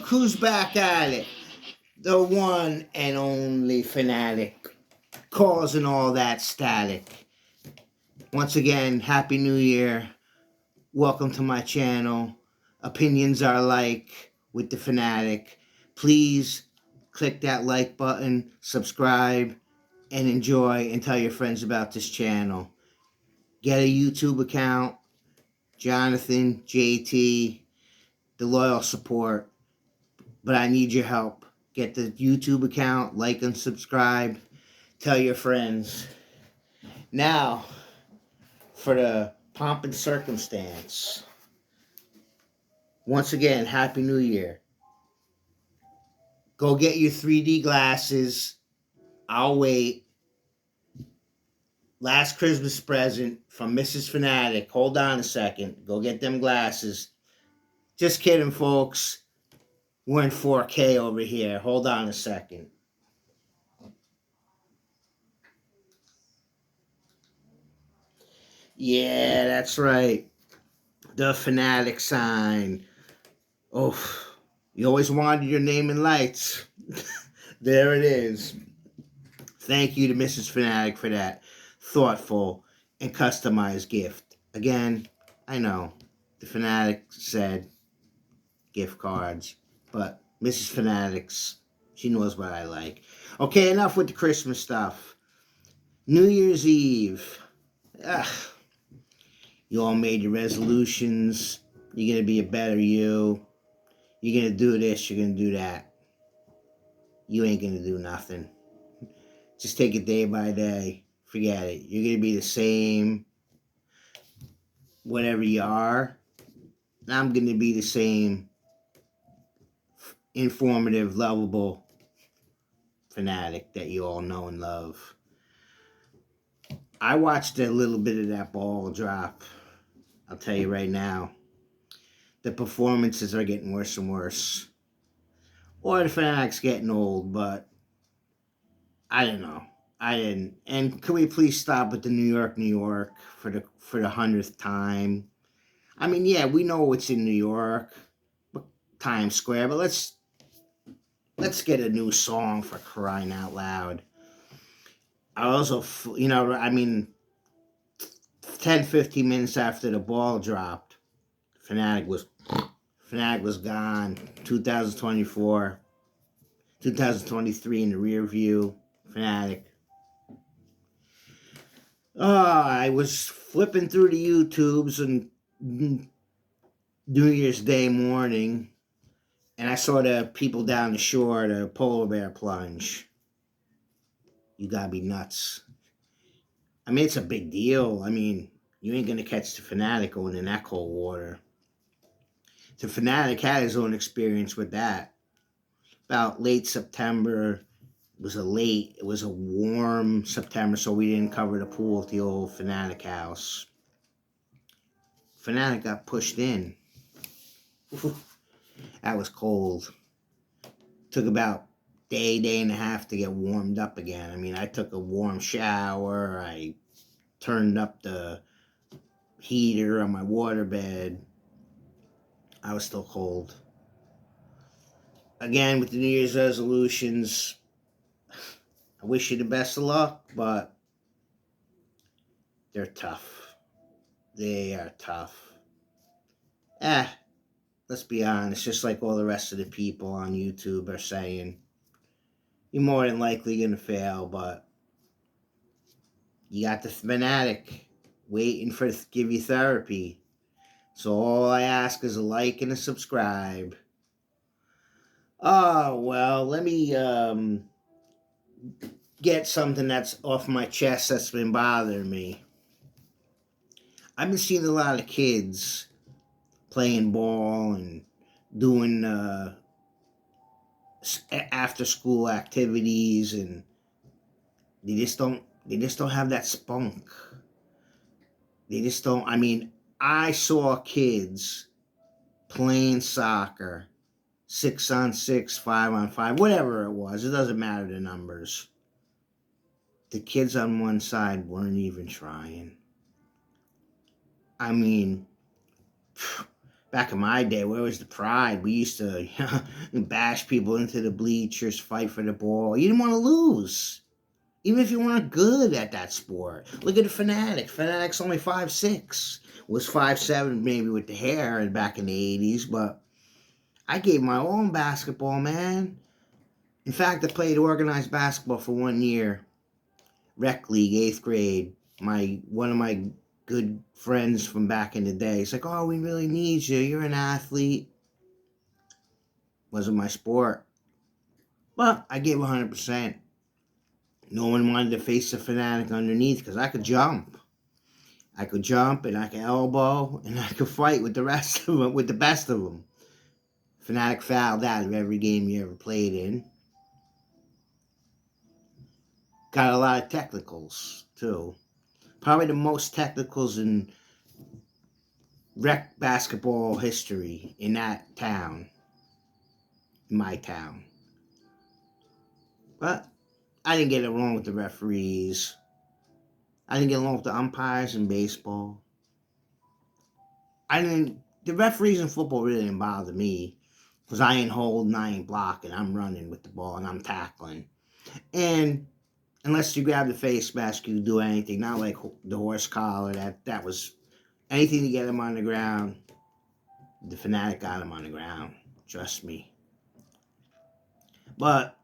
Look who's back at it. The one and only Fanatic, causing all that static. Once again, Happy New Year. Welcome to my channel. Opinions are like with the Fanatic. Please click that like button, subscribe, and enjoy and tell your friends about this channel. Get a YouTube account. Jonathan, JT, the loyal support. But I need your help. Get the YouTube account, like and subscribe. Tell your friends. Now, for the pomp and circumstance. Once again, Happy New Year. Go get your 3D glasses. I'll wait. Last Christmas present from Mrs. Fanatic. Hold on a second. Go get them glasses. Just kidding, folks. We're in 4K over here. Hold on a second. Yeah, that's right. The Fanatic sign. Oh, you always wanted your name in lights. There it is. Thank you to Mrs. Fanatic for that thoughtful and customized gift. Again, I know the Fanatic said gift cards, but Mrs. Fanatic's, she knows what I like. Okay, enough with the Christmas stuff. New Year's Eve. Ugh. You all made your resolutions. You're going to be a better you. You're going to do this. You're going to do that. You ain't going to do nothing. Just take it day by day. Forget it. You're going to be the same whatever you are. And I'm going to be the same informative, lovable Fanatic that you all know and love. I watched a little bit of that ball drop. I'll tell you right now. The performances are getting worse and worse. Or the Fanatic's getting old, but I don't know. I didn't. And can we please stop with the New York for the 100th time? I mean, yeah, we know it's in New York, Times Square, but let's get a new song for crying out loud. I also, I mean, 10, 15 minutes after the ball dropped, Fanatic was gone. 2024, 2023 in the rear view. Fanatic. I was flipping through the YouTubes and New Year's Day morning, and I saw the people down the shore, the polar bear plunge. You gotta be nuts. I mean, it's a big deal. I mean, you ain't gonna catch the Fanatic going in that cold water. The Fanatic had his own experience with that. About late September. It was a warm September, so we didn't cover the pool at the old Fanatic house. Fanatic got pushed in. That was cold. Took about day and a half to get warmed up again. I mean, I took a warm shower. I turned up the heater on my waterbed. I was still cold. Again, with the New Year's resolutions, I wish you the best of luck, but they're tough. They are tough. Let's be honest, just like all the rest of the people on YouTube are saying, you're more than likely going to fail, but you got the Fanatic waiting for to give you therapy. So all I ask is a like and a subscribe. Oh, well, let me get something that's off my chest that's been bothering me. I've been seeing a lot of kids playing ball and doing after school activities, and they just don't have that spunk. They just don't. I mean, I saw kids playing soccer, 6-on-6, 5-on-5, whatever it was. It doesn't matter the numbers. The kids on one side weren't even trying. I mean, Back in my day, where was the pride? We used to bash people into the bleachers, fight for the ball. You didn't want to lose, even if you weren't good at that sport. Look at the Fanatic. Fanatic's only 5'6". Was 5'7" maybe with the hair and back in the 80s, but I gave my all in basketball, man. In fact, I played organized basketball for 1 year. Rec league, 8th grade. One of my good friends from back in the day. He's like, "Oh, we really need you. You're an athlete." Wasn't my sport. But I gave 100%. No one wanted to face the Fanatic underneath because I could jump. I could jump and I could elbow and I could fight with the rest of them, with the best of them. Fanatic fouled out of every game you ever played in. Got a lot of technicals, too. Probably the most technicals in rec basketball history in that town. In my town. But I didn't get along with the referees. I didn't get along with the umpires in baseball. The referees in football really didn't bother me because I ain't holding, I ain't blocking. I'm running with the ball and I'm tackling. And unless you grab the face mask, you can do anything. Not like the horse collar. That was anything to get him on the ground. The Fanatic got him on the ground. Trust me. But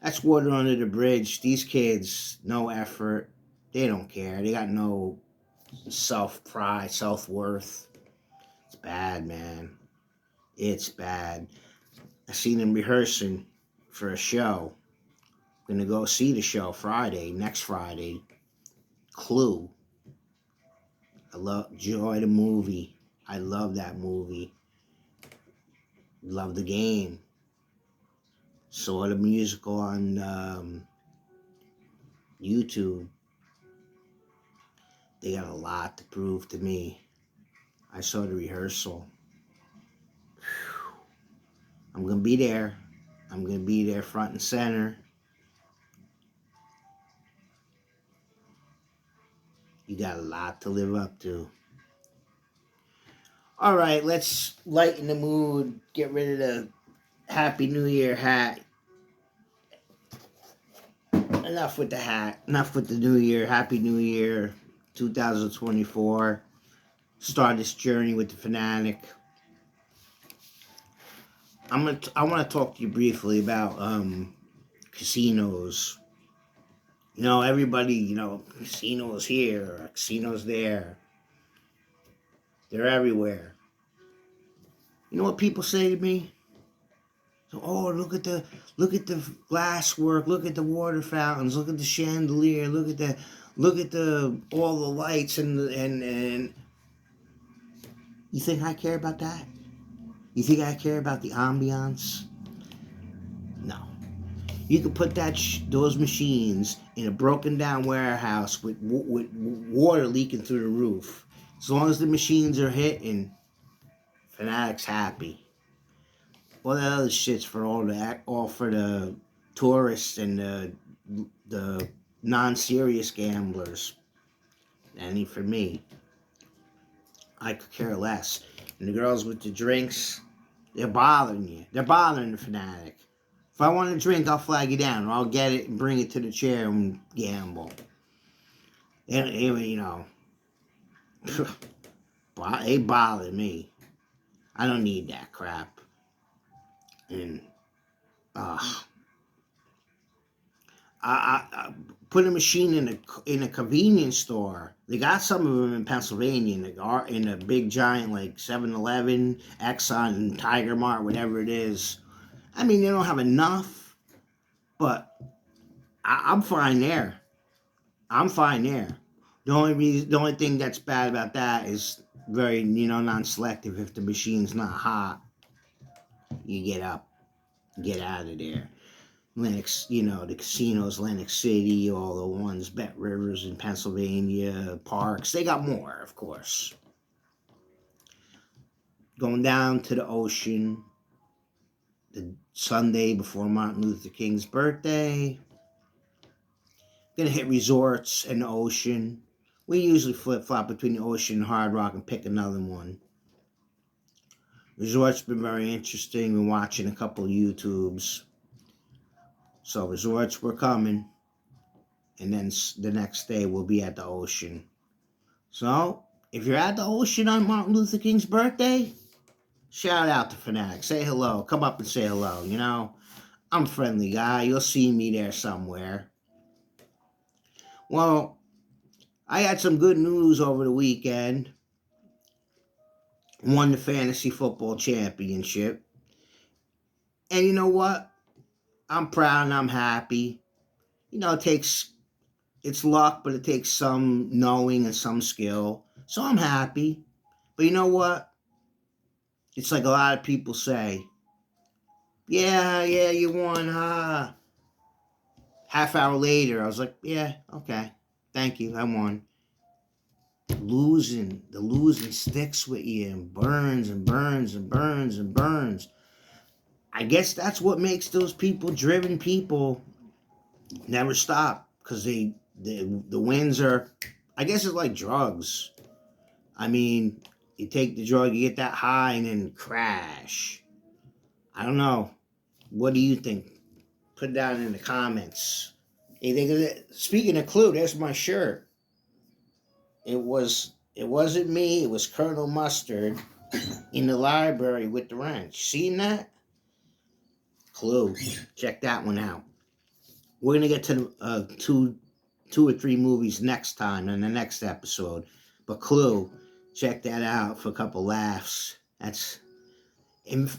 that's water under the bridge. These kids, no effort. They don't care. They got no self-pride, self-worth. It's bad, man. It's bad. I seen them rehearsing for a show. Gonna go see the show next Friday. Clue. I enjoy the movie. I love that movie. Love the game. Saw the musical on YouTube. They got a lot to prove to me. I saw the rehearsal. I'm going to be there. I'm going to be there front and center. You got a lot to live up to. All right, let's lighten the mood. Get rid of the Happy New Year hat. Enough with the hat. Enough with the New Year. Happy New Year 2024. Start this journey with the Fanatic. I want to talk to you briefly about casinos. You know, everybody, casinos here, casinos there. They're everywhere. You know what people say to me? So, oh, look at the glass work, look at the water fountains, look at the chandelier, look at the all the lights and you think I care about that? You think I care about the ambiance? No. You could put those machines in a broken down warehouse with water leaking through the roof. As long as the machines are hitting, Fanatic's happy. All that other shit's for all for the tourists and the non-serious gamblers. That ain't for me. I could care less. And the girls with the drinks, they're bothering you. They're bothering the Fanatic. If I want a drink, I'll flag you down, or I'll get it and bring it to the chair and gamble. And they bother me. I don't need that crap. And I put a machine in a convenience store. They got some of them in Pennsylvania in a big giant like 7-Eleven, Exxon, Tiger Mart, whatever it is. I mean, they don't have enough, but I'm fine there. I'm fine there. The only thing that's bad about that is very, non-selective. If the machine's not hot, you get out of there. Lennox, the casinos, Atlantic City, all the ones, Bet Rivers in Pennsylvania, Parks, they got more, of course. Going down to the ocean, the Sunday before Martin Luther King's birthday. Gonna hit resorts and the ocean. We usually flip-flop between the ocean and Hard Rock and pick another one. Resort's been very interesting. Been watching a couple of YouTubes. So resorts were coming, and then the next day we'll be at the ocean. So if you're at the ocean on Martin Luther King's birthday, shout out to Fanatic. Say hello. Come up and say hello. You know, I'm a friendly guy. You'll see me there somewhere. Well, I had some good news over the weekend. Won the fantasy football championship. And you know what? I'm proud and I'm happy. You know, it's luck, but it takes some knowing and some skill. So I'm happy. But you know what? It's like a lot of people say, yeah, you won, huh? Half hour later, I was like, yeah, okay. Thank you, I won. The losing sticks with you and burns and burns and burns and burns. I guess that's what makes those driven people never stop, because the wins are, I guess it's like drugs. I mean, you take the drug, you get that high, and then crash. I don't know. What do you think? Put it down in the comments. You think of it? Speaking of Clue, there's my shirt. It wasn't me. It was Colonel Mustard in the library with the wrench. Seen that? Clue. Check that one out. We're gonna get to two or three movies next time in the next episode. But Clue, check that out for a couple laughs. That's,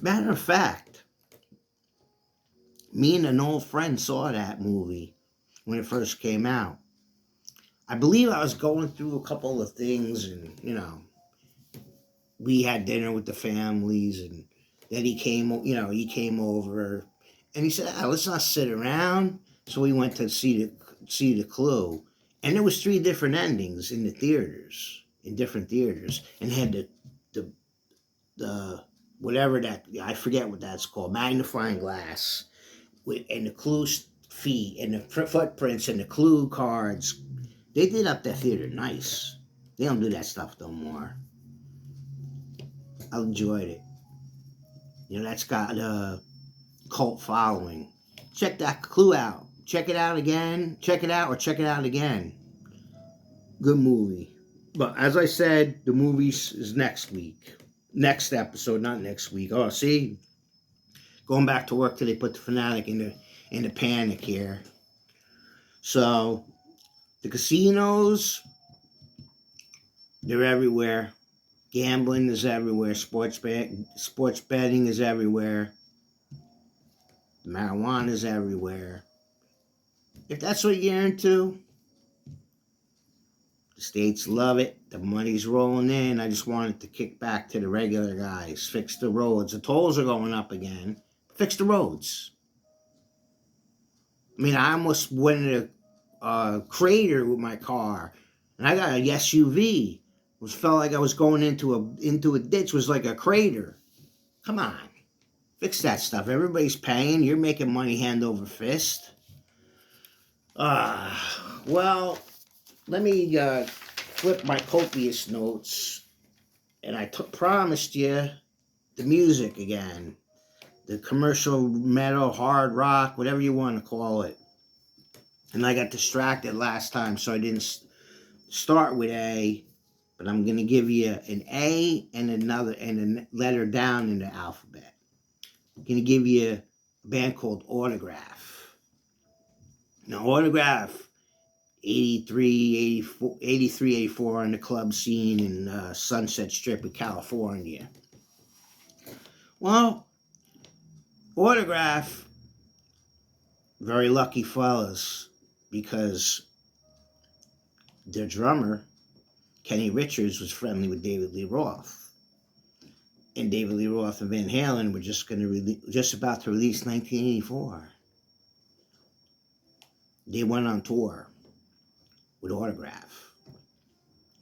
matter of fact, me and an old friend saw that movie when it first came out. I believe I was going through a couple of things, and we had dinner with the families, and then he came over, and he said, let's not sit around. So we went to see the Clue, and there was 3 different endings in different theaters, and had the whatever that, I forget what that's called, magnifying glass, and the Clue feet and the footprints and the Clue cards. They did up that theater nice. They don't do that stuff no more. I enjoyed it. That's got a cult following. Check that Clue out. Check it out again. Check it out or check it out again. Good movie. But as I said, the movie is next week. Next episode, not next week. Oh, see? Going back to work till they put the Fanatic into panic here. So, the casinos, they're everywhere. Gambling is everywhere. Sports betting is everywhere. Marijuana is everywhere. If that's what you're into, the states love it. The money's rolling in. I just wanted to kick back to the regular guys. Fix the roads. The tolls are going up again. Fix the roads. I mean, I almost went in a crater with my car, and I got a SUV. It felt like I was going into a ditch. It was like a crater. Come on, fix that stuff. Everybody's paying. You're making money hand over fist. Well, let me flip my copious notes, and I promised you the music again. The commercial metal, hard rock, whatever you want to call it. And I got distracted last time, so I didn't start with A, but I'm going to give you an A and a letter down in the alphabet. I'm going to give you a band called Autograph. Now, Autograph, 83, 84 on the club scene in Sunset Strip of California. Well, Autograph, very lucky fellas, because their drummer, Kenny Richards, was friendly with David Lee Roth. And David Lee Roth and Van Halen were just about to release 1984. They went on tour with Autograph.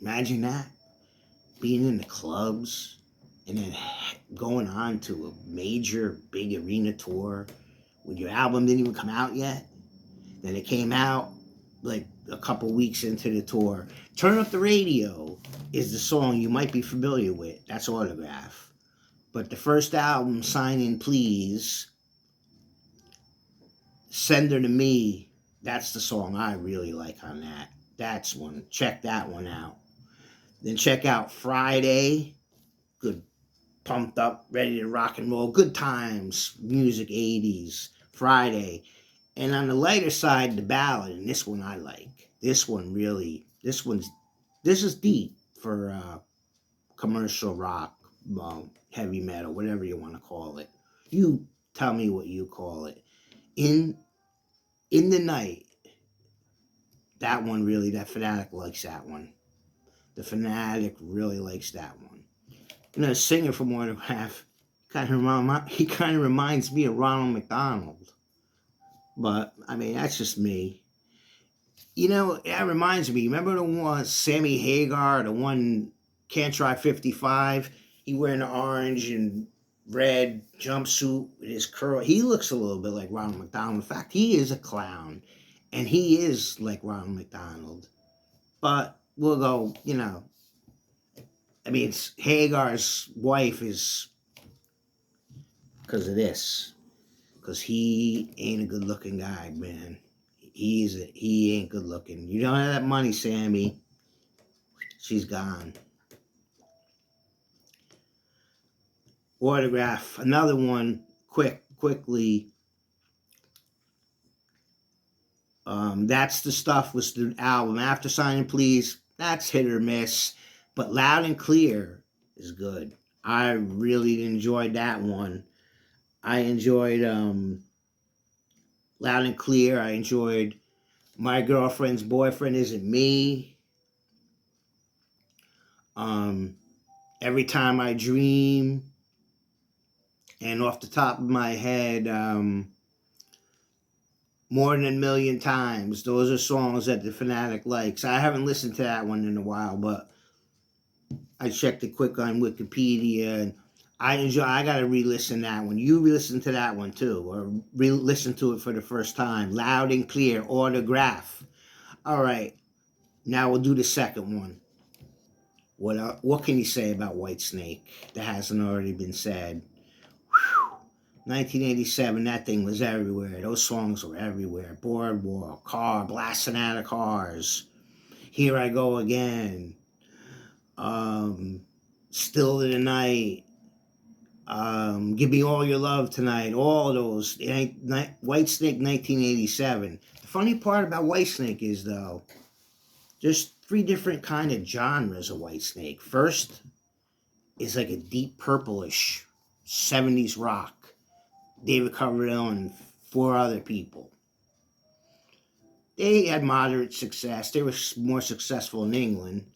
Imagine that. Being in the clubs and then going on to a major big arena tour when your album didn't even come out yet. Then it came out like a couple weeks into the tour. Turn Up the Radio is the song you might be familiar with. That's Autograph. But the first album, Sign In Please, Send Her to Me, that's the song I really like on that. That's one. Check that one out. Then check out Friday. Good, pumped up, ready to rock and roll. Good times, music, 80s. Friday. And on the lighter side, the ballad, and this one I like. This one really, this is deep for commercial rock, heavy metal, whatever you want to call it. You tell me what you call it. In the Night, that one really, that Fanatic likes that one. The Fanatic really likes that one. And the singer from Autograph, he kind of reminds me of Ronald McDonald. But, I mean, that's just me. You know, that reminds me. Remember the one, Sammy Hagar, the one Can't Try 55? He wearing an orange and red jumpsuit with his curl. He looks a little bit like Ronald McDonald. In fact, he is a clown. And he is like Ronald McDonald. But we'll go, you know. I mean, Hagar's wife is because of this. Because he ain't a good looking guy, man. He ain't good looking. You don't have that money, Sammy. She's gone. Autograph, another one, quickly. That's the Stuff was the album. After Sign In Please, that's hit or miss. But Loud and Clear is good. I really enjoyed that one. I enjoyed Loud and Clear. I enjoyed My Girlfriend's Boyfriend Isn't Me. Every Time I Dream. And off the top of my head, More Than a Million Times. Those are songs that the Fanatic likes. I haven't listened to that one in a while, but I checked it quick on Wikipedia, and I got to re-listen that one. You re-listen to that one too, or re-listen to it for the first time. Loud and Clear, Autograph. All right, now we'll do the second one. What can you say about Whitesnake that hasn't already been said? 1987, that thing was everywhere. Those songs were everywhere. Boardwalk, Car, Blasting Out of Cars, Here I Go Again, Still in the Night, Give Me All Your Love Tonight, all of those. Whitesnake 1987. The funny part about Whitesnake is, though, there's 3 different kind of genres of Whitesnake. First is like a deep purplish 70s rock. David Coverdale and 4 other people. They had moderate success. They were more successful in England,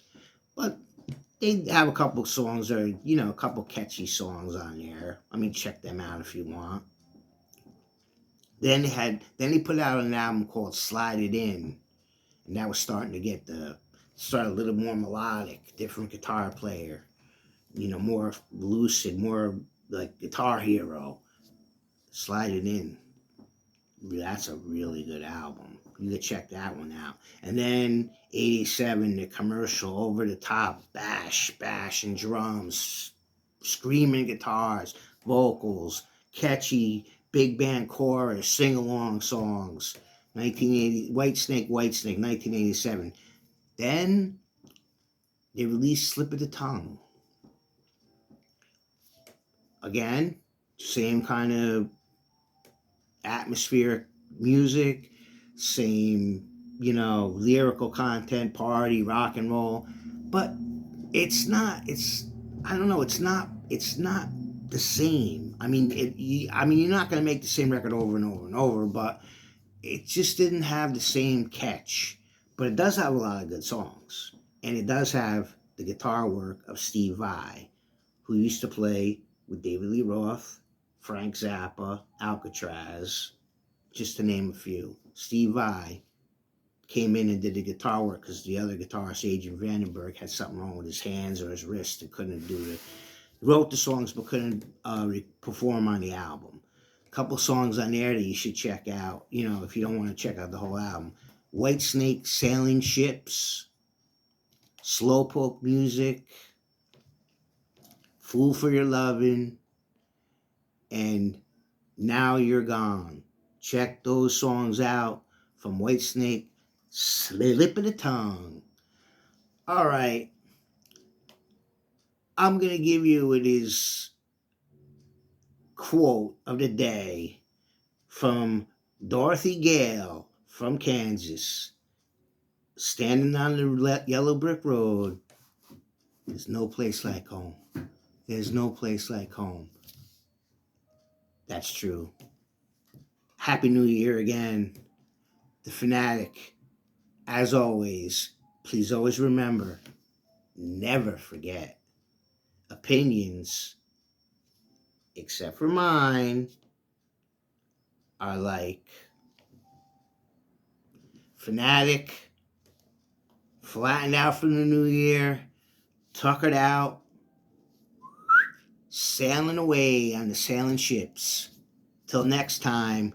but they have a couple songs that are, you know, a couple catchy songs on there. I mean, check them out if you want. Then they put out an album called Slide It In, and that was starting to start a little more melodic, different guitar player, you know, more lucid, more like Guitar Hero. Slide It In. That's a really good album. You could check that one out. And then 87, the commercial, over the top, bash and drums, screaming guitars, vocals, catchy big band chorus, sing-along songs. 1980, Whitesnake, 1987. Then they released Slip of the Tongue. Again, same kind of atmospheric music, same, you know, lyrical content, party, rock and roll, but it's not the same. I mean, you're not going to make the same record over and over and over, but it just didn't have the same catch. But it does have a lot of good songs, and it does have the guitar work of Steve Vai, who used to play with David Lee Roth, Frank Zappa, Alcatraz, just to name a few. Steve Vai came in and did the guitar work because the other guitarist, Adrian Vandenberg, had something wrong with his hands or his wrist and couldn't do it. Wrote the songs but couldn't perform on the album. A couple songs on there that you should check out, you know, if you don't want to check out the whole album. Whitesnake, Sailing Ships, Slowpoke Music, Fool for Your Lovin', and Now You're Gone. Check those songs out from Whitesnake. Slip of the tongue. All right. I'm going to give you his quote of the day from Dorothy Gale from Kansas. Standing on the yellow brick road, there's no place like home. There's no place like home. That's true. Happy New Year again. The Fanatic. As always, please always remember, never forget, opinions, except for mine, are like Fanatic, flattened out from the new year, tuckered out, sailing away on the sailing ships. Till next time.